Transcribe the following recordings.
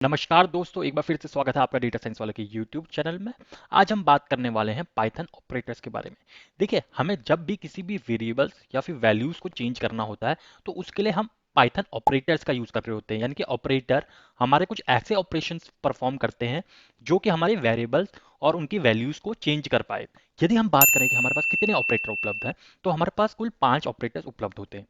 नमस्कार दोस्तों, एक बार फिर से स्वागत है आपका डेटा साइंस वाले के यूट्यूब चैनल में। आज हम बात करने वाले हैं पाइथन ऑपरेटर्स के बारे में। देखिए, हमें जब भी किसी भी वेरिएबल्स या फिर वैल्यूज को चेंज करना होता है तो उसके लिए हम पाइथन ऑपरेटर्स का यूज कर रहे होते हैं। यानी कि ऑपरेटर हमारे कुछ ऐसे ऑपरेशंस परफॉर्म करते हैं जो कि हमारे वेरिएबल्स और उनकी वैल्यूज को चेंज कर पाए। यदि हम बात करें कि हमारे पास कितने ऑपरेटर उपलब्ध हैं, तो हमारे पास कुल 5 ऑपरेटर्स उपलब्ध होते हैं।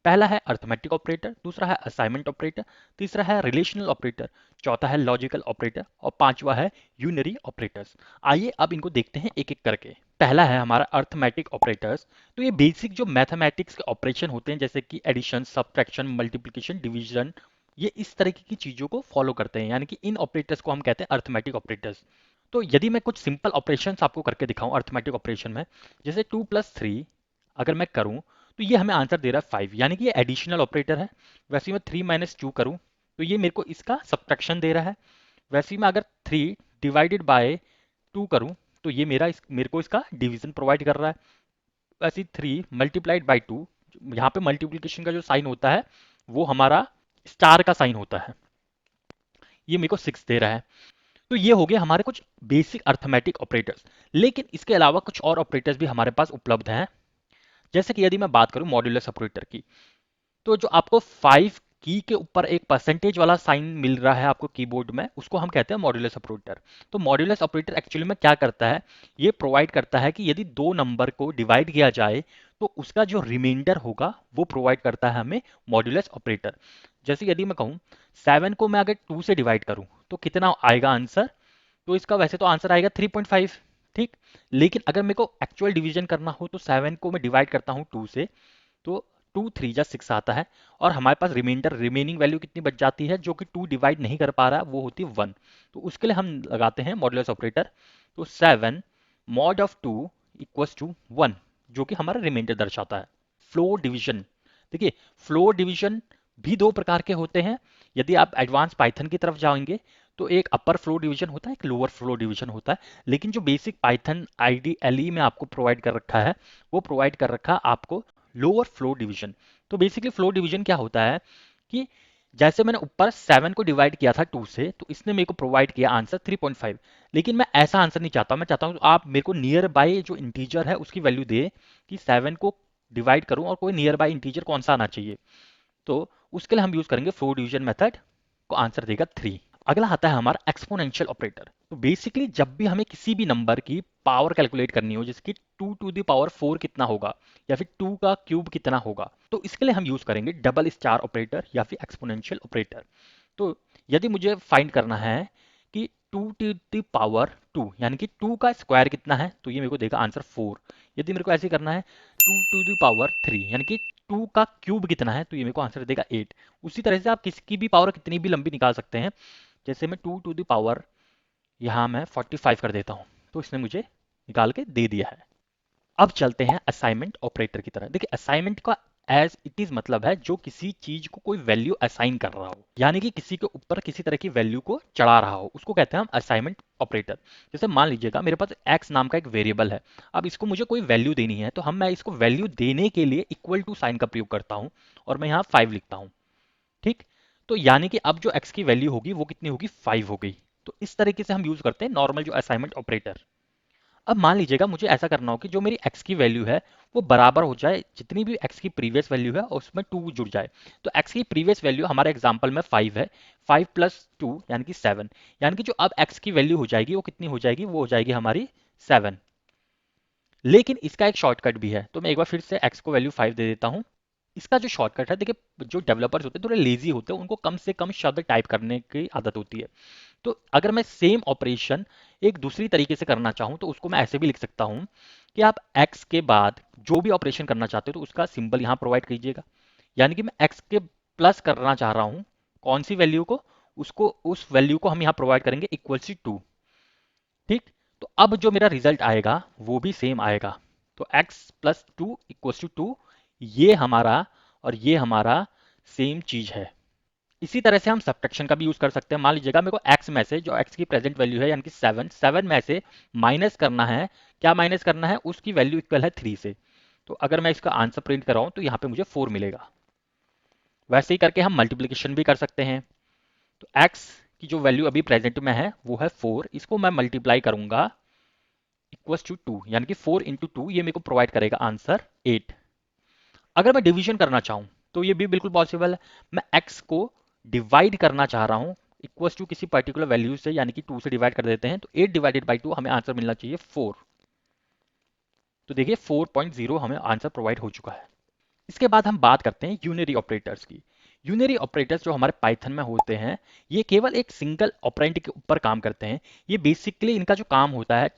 पहला है अर्थमेटिक ऑपरेटर, दूसरा है असाइनमेंट ऑपरेटर, तीसरा है रिलेशनल ऑपरेटर, चौथा है लॉजिकल ऑपरेटर और पांचवा है यूनरी ऑपरेटर्स। आइए अब इनको देखते हैं एक एक करके। पहला है हमारा अर्थमेटिक ऑपरेटर्स। तो ये बेसिक जो मैथमेटिक्स के ऑपरेशन होते हैं, जैसे कि एडिशन, सब्ट्रैक्शन, मल्टीप्लिकेशन, डिवीजन, ये इस तरीके की चीजों को फॉलो करते हैं। यानी कि इन ऑपरेटर्स को हम कहते हैं अर्थमेटिक ऑपरेटर्स। तो यदि मैं कुछ सिंपल ऑपरेशंस आपको करके दिखाऊं अर्थमेटिक ऑपरेशन में, जैसे 2 + 3 अगर मैं करूं तो ये हमें आंसर दे रहा है 5, यानी कि ये एडिशनल ऑपरेटर है। वैसे ही मैं 3 - 2 करूं तो ये मेरे को इसका सब्ट्रैक्शन दे रहा है। वैसे ही मैं अगर 3/2 करूं तो ये मेरे को इसका डिवीजन प्रोवाइड कर रहा है। वैसे ही 3 × 2, यहाँ पे मल्टीप्लीकेशन का जो साइन होता है वो हमारा स्टार का साइन होता है, ये मेरे को 6 दे रहा है। तो ये हो गए हमारे कुछ बेसिक अर्थमेटिक ऑपरेटर्स। लेकिन इसके अलावा कुछ और ऑपरेटर्स भी हमारे पास उपलब्ध हैं। जैसे कि यदि मैं बात करूं मॉड्यूलस ऑपरेटर की, तो जो आपको 5 की के ऊपर एक परसेंटेज वाला साइन मिल रहा है आपको कीबोर्ड में, उसको हम कहते हैं मॉड्यूलस ऑपरेटर। तो मॉड्यूलस ऑपरेटर एक्चुअली में क्या करता है, ये प्रोवाइड करता है कि यदि दो नंबर को डिवाइड किया जाए तो उसका जो रिमाइंडर होगा वो प्रोवाइड करता है हमें मॉड्यूलस ऑपरेटर। जैसे यदि मैं कहूँ 7 को मैं अगर 2 से डिवाइड करूँ तो कितना आएगा आंसर, तो इसका वैसे तो आंसर आएगा 3.5। ठीक, लेकिन अगर मेरे को एक्चुअल डिवीजन करना हो तो 7 को मैं डिवाइड करता हूँ 2 से, तो 2 × 3 = 6 आता है। और हमारे पास रिमेनिंग वैल्यू कितनी बच जाती है, जो कि 2 डिवाइड नहीं कर पा रहा है, वो होती है 1। तो उसके लिए हम लगाते हैं मॉड्यूलस ऑपरेटर। तो 7 mod of 2 = 1, जो कि हमारा रिमाइंडर दर्शाता है। फ्लोर डिवीजन, देखिए फ्लोर डिवीजन भी दो प्रकार के होते हैं। यदि आप एडवांस पाइथन की तरफ जाएंगे तो एक अपर फ्लो डिवीजन होता है, एक लोअर फ्लो डिवीजन होता है। लेकिन जो बेसिक पाइथन आईडीएलई में आपको प्रोवाइड कर रखा है, वो प्रोवाइड कर रखा है आपको लोअर फ्लो डिवीजन। तो बेसिकली फ्लो डिवीजन क्या होता है कि जैसे मैंने ऊपर 7 को डिवाइड किया था 2 से, तो इसने मेरे को प्रोवाइड किया आंसर 3.5। लेकिन मैं ऐसा आंसर नहीं चाहता, मैं चाहता हूँ आप मेरे को नियर बाय जो इंटीजर है उसकी वैल्यू दे, कि 7 को डिवाइड करूं और कोई नियर बाय इंटीजर कौन सा आना चाहिए। तो उसके लिए हम यूज करेंगे फ्लो डिवीजन मेथड, को आंसर देगा 3। अगला आता है हमारा एक्सपोनेंशियल ऑपरेटर। तो बेसिकली जब भी हमें किसी भी नंबर की पावर कैलकुलेट करनी हो, जैसे कि 2 to the power 4 कितना होगा या फिर 2 का क्यूब कितना होगा, तो इसके लिए हम यूज करेंगे डबल स्टार ऑपरेटर या फिर एक्सपोनेंशियल ऑपरेटर। तो यदि मुझे फाइंड करना है कि 2 to the power 2 यानी कि 2 का स्क्वायर कितना है, तो ये मेरे को देगा आंसर 4। यदि मेरे को ऐसे करना है 2 to the power 3 यानी कि 2 का क्यूब कितना है, तो ये मेरे को आंसर देगा 8। उसी तरह से आप किसी की पावर कितनी भी लंबी निकाल सकते हैं। जैसे मैं 2 to the power यहाँ मैं 45 कर देता हूँ, तो इसने मुझे निकाल के दे दिया है। अब चलते हैं असाइनमेंट ऑपरेटर की तरह। देखिए, असाइनमेंट का एज इट इज मतलब है जो किसी चीज को कोई वैल्यू असाइन कर रहा हो, यानी कि किसी के ऊपर किसी तरह की वैल्यू को चढ़ा रहा हो, उसको कहते हैं हम असाइनमेंट ऑपरेटर। जैसे मान लीजिएगा मेरे पास एक्स नाम का एक वेरिएबल है। अब इसको मुझे कोई वैल्यू देनी है, तो मैं इसको वैल्यू देने के लिए इक्वल टू साइन का प्रयोग करता हूँ और मैं यहाँ 5 लिखता हूँ। ठीक, तो यानी कि अब जो x की वैल्यू होगी वो कितनी होगी, 5 हो गई। तो इस तरीके से हम यूज करते हैं नॉर्मल जो असाइनमेंट ऑपरेटर। अब मान लीजिएगा मुझे ऐसा करना हो कि जो मेरी x की वैल्यू है वो बराबर हो जाए, जितनी भी x की प्रीवियस वैल्यू है उसमें 2 जुड़ जाए। तो x की प्रीवियस वैल्यू हमारे एग्जांपल में 5 है, 5 + 2 यानी कि 7। यानी कि जो अब x की वैल्यू हो जाएगी वो कितनी हो जाएगी, वो हो जाएगी हमारी 7। लेकिन इसका एक शॉर्टकट भी है, तो मैं एक बार फिर से x को वैल्यू 5 दे देता हूँ। इसका जो शॉर्टकट है, देखिए जो डेवलपर्स होते हैं थोड़े लेजी होते हैं, उनको कम से कम शब्द टाइप करने की आदत होती है। तो अगर मैं सेम ऑपरेशन एक दूसरी तरीके से करना चाहूँ तो उसको मैं ऐसे भी लिख सकता हूँ कि आप x के बाद जो भी ऑपरेशन करना चाहते हो तो उसका सिंबल यहाँ प्रोवाइड कीजिएगा। यानी कि मैं x के प्लस करना चाह रहा हूँ कौन सी वैल्यू को, उसको उस वैल्यू को हम यहाँ प्रोवाइड करेंगे =2। ठीक, तो अब जो मेरा रिजल्ट आएगा वो भी सेम आएगा। तो x + 2 = 2, ये हमारा और ये हमारा सेम चीज है। इसी तरह से हम सब्ट्रैक्शन का भी यूज कर सकते हैं। मान लीजिएगा मेरे को x में से जो x की प्रेजेंट वैल्यू है यानी कि 7 में से माइनस करना है। क्या माइनस करना है, उसकी वैल्यू इक्वल है 3 से। तो अगर मैं इसका आंसर प्रिंट कराऊं तो यहाँ पे मुझे 4 मिलेगा। वैसे ही करके हम मल्टीप्लीकेशन भी कर सकते हैं। तो x की जो वैल्यू अभी प्रेजेंट में है वो है 4, इसको मैं मल्टीप्लाई करूंगा इक्वल्स टू 2, यानी कि 4 इंटू 2 ये मेरे को प्रोवाइड करेगा आंसर 8। अगर मैं डिवीजन करना चाहूं तो ये भी बिल्कुल पॉसिबल है। मैं x को डिवाइड करना चाह रहा हूं इक्वल्स टू किसी पर्टिकुलर वैल्यू से, यानी कि 2 से डिवाइड कर देते हैं, तो 8 डिवाइडेड बाई 2 हमें आंसर मिलना चाहिए 4। तो देखिए 4.0 हमें आंसर प्रोवाइड हो चुका है। इसके बाद हम बात करते हैं यूनरी ऑपरेटर्स की। यूनरी ऑपरेटर्स जो हमारे पाइथन में होते हैं, ये केवल एक सिंगल ऑपरेंड के ऊपर काम करते हैं। ये बेसिकली इनका जो काम होता है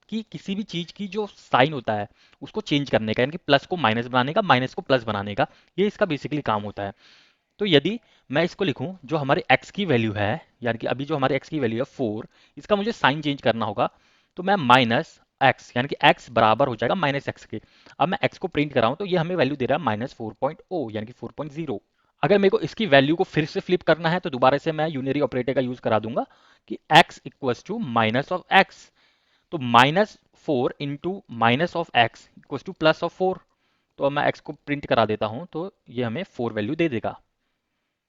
कि किसी भी चीज की जो साइन होता है उसको चेंज करने का, यानी कि प्लस को माइनस बनाने का, माइनस को प्लस बनाने का, ये इसका बेसिकली काम होता है। तो यदि मैं इसको लिखूं, जो हमारे x की वैल्यू है, यानी कि अभी जो हमारे x की वैल्यू है 4, इसका मुझे साइन चेंज करना होगा, तो मैं माइनस एक्स, यानी कि x बराबर हो जाएगा माइनस एक्स के। अब मैं x को प्रिंट कर रहा हूं तो ये हमें वैल्यू दे रहा है -4.0, यानी कि 4.0। अगर मेरे को इसकी वैल्यू को फिर से फ्लिप करना है तो दोबारा से मैं यूनरी ऑपरेटर का यूज करा दूंगा कि x equals to minus of x. तो -4 into minus of x equals to plus of 4। तो अब मैं x को प्रिंट करा देता हूं तो ये हमें 4 वैल्यू दे देगा।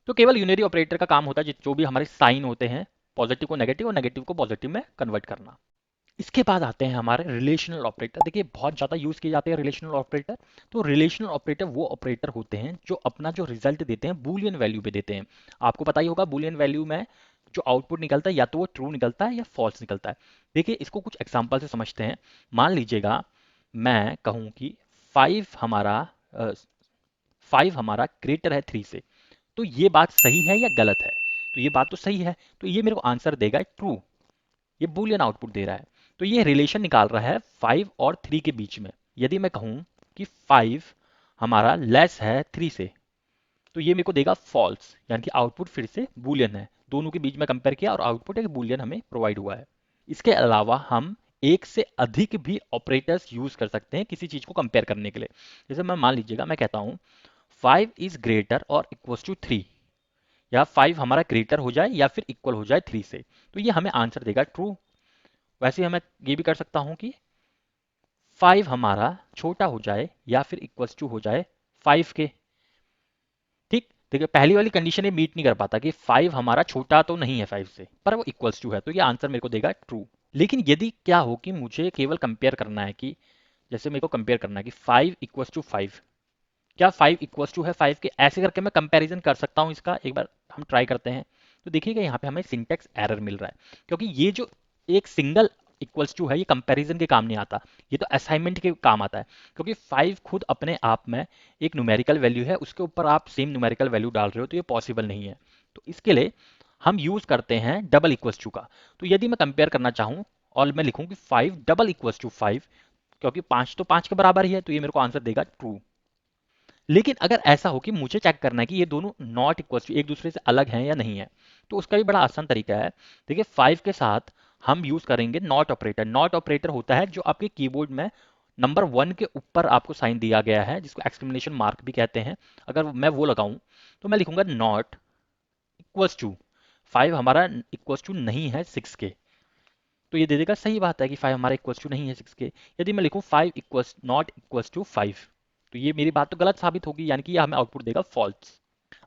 तो केवल यूनरी ऑपरेटर का काम होता है जो भी हमारे साइन होते हैं, पॉजिटिव को नेगेटिव और नेगेटिव को पॉजिटिव में कन्वर्ट करना। इसके बाद आते हैं हमारे रिलेशनल ऑपरेटर। देखिए बहुत ज़्यादा यूज़ किए जाते हैं रिलेशनल ऑपरेटर। तो रिलेशनल ऑपरेटर वो ऑपरेटर होते हैं जो अपना जो रिजल्ट देते हैं बूलियन वैल्यू पे देते हैं। आपको पता ही होगा बूलियन वैल्यू में जो आउटपुट निकलता है या तो वो ट्रू निकलता है या फॉल्स निकलता है। देखिए इसको कुछ एग्जाम्पल से समझते हैं। मान लीजिएगा मैं कहूँ कि 5 हमारा 5 हमारा ग्रेटर है 3 से, तो ये बात सही है या गलत है? तो ये बात तो सही है, तो ये मेरे को आंसर देगा ट्रू। ये बूलियन आउटपुट दे रहा है। तो ये रिलेशन निकाल रहा है 5 और 3 के बीच में। यदि मैं कहूं कि 5 हमारा लेस है 3 से, तो ये मेरे को देगा फॉल्स, यानी कि आउटपुट फिर से बूलियन है। दोनों के बीच में कंपेयर किया और आउटपुट एक बूलियन हमें प्रोवाइड हुआ है। इसके अलावा हम एक से अधिक भी ऑपरेटर्स यूज कर सकते हैं किसी चीज को कंपेयर करने के लिए। जैसे मैं मान लीजिएगा मैं कहता हूं 5 इज ग्रेटर और इक्वल्स टू 3, या 5 हमारा ग्रेटर हो जाए या फिर इक्वल हो जाए 3 से, तो ये हमें आंसर देगा ट्रू। वैसे ही मैं ये भी कर सकता हूं कि 5 हमारा छोटा हो जाए या फिर इक्वल्स टू हो जाए 5 के। ठीक, देखिए पहली वाली कंडीशन ये मीट नहीं कर पाता कि 5 हमारा छोटा तो नहीं है 5 से, पर वो इक्वल्स टू है, तो ये आंसर मेरे को देगा ट्रू। लेकिन यदि क्या हो कि मुझे केवल कंपेयर करना है कि, जैसे मेरे को कंपेयर करना है कि 5 इक्वल्स टू 5, क्या 5 इक्वल्स टू है 5 के, ऐसे करके मैं कंपैरिजन कर सकता हूं इसका। एक बार हम ट्राई करते हैं। तो देखिएगा यहाँ पे हमें सिंटैक्स एरर मिल रहा है, क्योंकि ये जो एक सिंगल इक्वल्स टू है ये कंपैरिजन के काम नहीं आता, ये तो असाइनमेंट के काम आता है। क्योंकि 5 खुद अपने आप में एक न्यूमेरिकल वैल्यू है, उसके ऊपर आप सेम न्यूमेरिकल वैल्यू डाल रहे हो, तो ये पॉसिबल नहीं है। तो इसके लिए हम यूज करते हैं डबल इक्वल्स टू का। तो यदि मैं कंपेयर करना चाहूँ और मैं लिखूँ कि 5 डबल इक्वल्स टू 5, क्योंकि 5 तो 5 के बराबर ही है, तो ये मेरे को आंसर देगा ट्रू। लेकिन अगर ऐसा हो कि मुझे चेक करना है कि ये दोनों नॉट इक्वल टू एक दूसरे से अलग हैं या नहीं है, तो उसका भी बड़ा आसान तरीका है। देखिए 5 के साथ हम यूज करेंगे नॉट ऑपरेटर। नॉट ऑपरेटर होता है जो आपके कीबोर्ड में नंबर 1 के ऊपर आपको साइन दिया गया है, जिसको एक्सक्लेमेशन मार्क भी कहते हैं। अगर मैं वो लगाऊं तो मैं लिखूंगा नॉट इक्वल्स टू 5 हमारा इक्वल्स टू नहीं है 6 के, तो ये दे देगा सही बात है कि 5 हमारा इक्वल्स टू नहीं है 6 के। यदि मैं लिखूं 5 इक्वल्स नॉट इक्वल्स टू 5, तो ये मेरी बात तो गलत साबित होगी, यानी कि ये हमें आउटपुट देगा फॉल्स।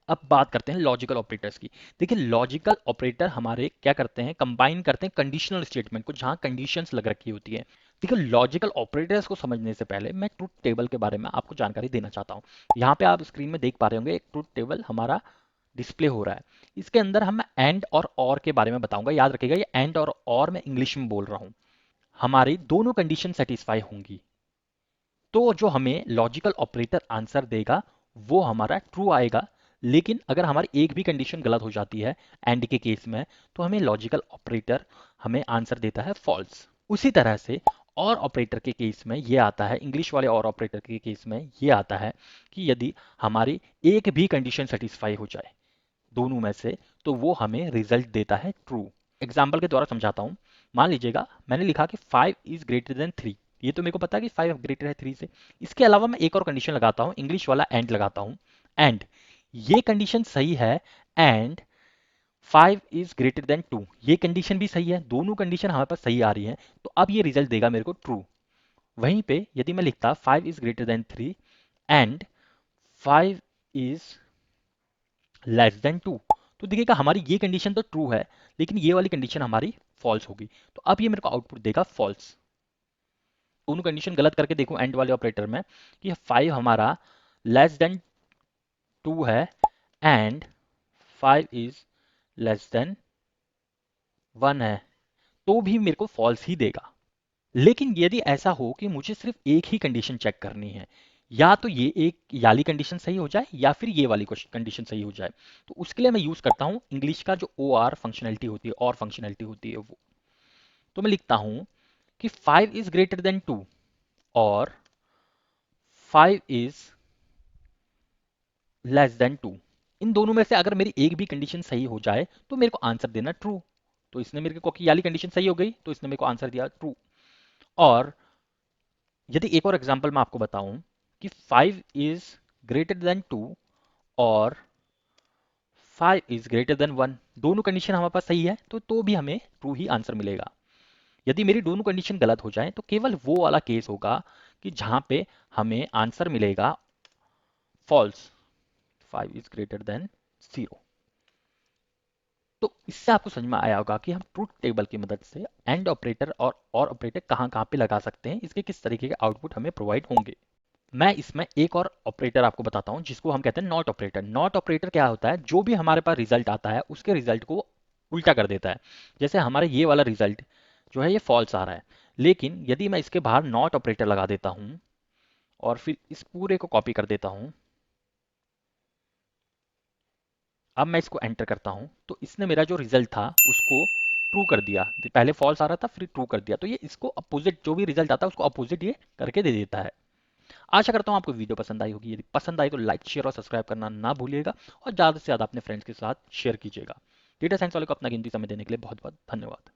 अब बात करते हैं लॉजिकल ऑपरेटर्स की। देखिए लॉजिकल ऑपरेटर हमारे क्या करते हैं, कंबाइन करते हैं कंडीशनल स्टेटमेंट को जहां कंडीशंस लग रखी होती है। देखिए लॉजिकल ऑपरेटर्स को समझने से पहले मैं ट्रुथ टेबल के बारे में आपको जानकारी देना चाहता हूं। यहाँ पे आप स्क्रीन में देख पा रहे होंगे एक ट्रुथ टेबल हमारा डिस्प्ले हो रहा है। इसके अंदर हम एंड और के बारे में बताऊंगा। याद रखिएगा ये एंड और मैं इंग्लिश में बोल रहा हूं। हमारी दोनों कंडीशन सेटिस्फाई होंगी तो जो हमें लॉजिकल ऑपरेटर आंसर देगा वो हमारा ट्रू आएगा। लेकिन अगर हमारी एक भी कंडीशन गलत हो जाती है एंड के केस में, तो हमें लॉजिकल ऑपरेटर हमें आंसर देता है फॉल्स। उसी तरह से और ऑपरेटर के केस में ये आता है, इंग्लिश वाले और ऑपरेटर के केस में ये आता है कि यदि हमारी एक भी कंडीशन सेटिस्फाई हो जाए दोनों में से, तो वो हमें रिजल्ट देता है ट्रू। एग्जाम्पल के द्वारा समझाता हूँ। मान लीजिएगा मैंने लिखा कि 5 इज ग्रेटर देन 3, ये तो मेरे को पता है कि 5 ग्रेटर है 3 से। इसके अलावा मैं एक और कंडीशन लगाता हूँ, इंग्लिश वाला एंड लगाता हूँ। एंड ये कंडीशन सही है, एंड 5 इज ग्रेटर देन 2, ये कंडीशन भी सही है। दोनों कंडीशन हमारे पास सही आ रही है, तो अब ये रिजल्ट देगा मेरे को ट्रू। वहीं पे यदि मैं लिखता 5 is greater than 3 and 5 is less than 2, तो देखिएगा हमारी ये कंडीशन तो ट्रू है, लेकिन ये वाली कंडीशन हमारी फॉल्स होगी। तो अब ये मेरे को आउटपुट देगा फॉल्स। दोनों कंडीशन गलत करके देखो एंड वाले ऑपरेटर में कि 5 हमारा लेस देन 2 है एंड 5 इज लेस देन 1 है, तो भी मेरे को फॉल्स ही देगा। लेकिन यदि ऐसा हो कि मुझे सिर्फ एक ही कंडीशन चेक करनी है, या तो ये वाली कंडीशन सही हो जाए या फिर ये वाली कंडीशन सही हो जाए, तो उसके लिए मैं यूज करता हूं इंग्लिश का जो ओ आर फंक्शनैलिटी होती है, और फंक्शनैलिटी होती है वो। तो मैं लिखता हूं कि 5 इज ग्रेटर देन 2 और 5 इज लेस देन 2। इन दोनों में से अगर मेरी एक भी कंडीशन सही हो जाए तो मेरे को आंसर देना ट्रू। तो इसने मेरे को, ये वाली कंडीशन सही हो गई तो इसने मेरे को आंसर दिया ट्रू। और यदि एक और एग्जांपल मैं आपको बताऊं कि 5 इज ग्रेटर देन 2 और 5 इज ग्रेटर देन 1, दोनों कंडीशन हमारे पास सही है तो भी हमें ट्रू ही आंसर मिलेगा। यदि मेरी दोनों कंडीशन गलत हो जाए तो केवल वो वाला केस होगा कि जहां पे हमें आंसर मिलेगा फॉल्स, 5 इज ग्रेटर देन 0। तो इससे आपको समझ में आया होगा कि हम ट्रूथ टेबल की मदद से एंड ऑपरेटर और ऑपरेटर कहाँ कहाँ पे लगा सकते हैं, इसके किस तरीके के आउटपुट हमें प्रोवाइड होंगे। मैं इसमें एक और ऑपरेटर आपको बताता हूं जिसको हम कहते हैं नॉट ऑपरेटर। नॉट ऑपरेटर क्या होता है, जो भी हमारे पास रिजल्ट आता है उसके रिजल्ट को उल्टा कर देता है। जैसे हमारे ये वाला रिजल्ट जो है ये फॉल्स आ रहा है, लेकिन यदि मैं इसके बाहर नॉट ऑपरेटर लगा देता हूं और फिर इस पूरे को कॉपी कर देता हूं, अब मैं इसको एंटर करता हूं तो इसने मेरा जो रिजल्ट था उसको ट्रू कर दिया। पहले फॉल्स आ रहा था फिर ट्रू कर दिया, तो ये इसको अपोजिट जो भी रिजल्ट आता है उसको अपोजिट ये करके दे देता है। आशा करता हूँ आपको वीडियो पसंद आई होगी। यदि पसंद आई तो लाइक शेयर और सब्सक्राइब करना ना भूलिएगा और ज़्यादा से ज़्यादा अपने फ्रेंड्स के साथ शेयर कीजिएगा। डेटा साइंस वाले को अपना कीमती समय देने के लिए बहुत बहुत धन्यवाद।